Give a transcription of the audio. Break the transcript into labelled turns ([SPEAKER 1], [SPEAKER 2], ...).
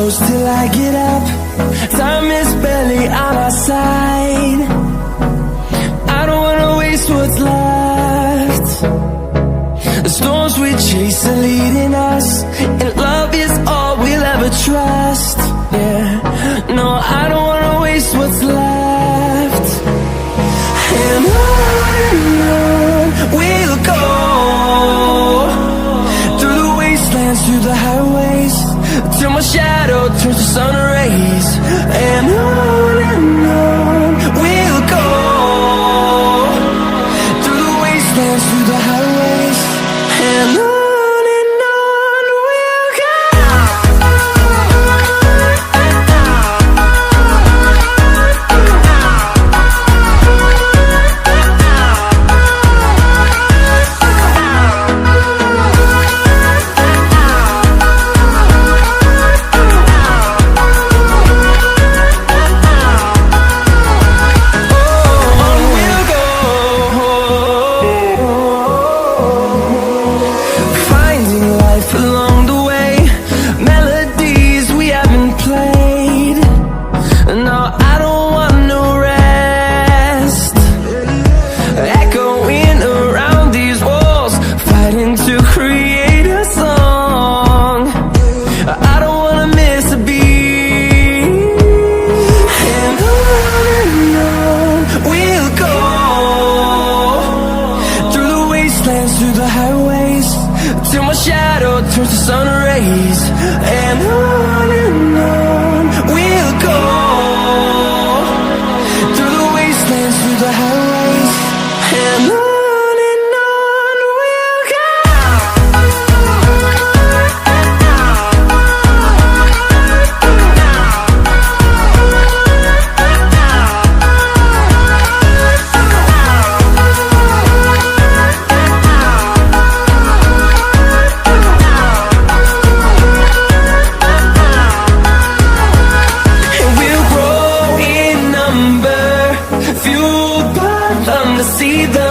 [SPEAKER 1] close till I get up. Time is barely on our side. I don't wanna waste what's left. The storms we chase are leading us, and love is all we'll ever trust. Yeah, no, I don't wanna waste what's left. And on we'll go, through the wastelands, through the highways, till my shadow turns to sun rays. And on we'll go, through the wastelands, through the highways, and on we'll go. Through the highways, till my shadow turns to sun rays. And on we'll go, through the wastelands, through the highways, and on we'll go. See the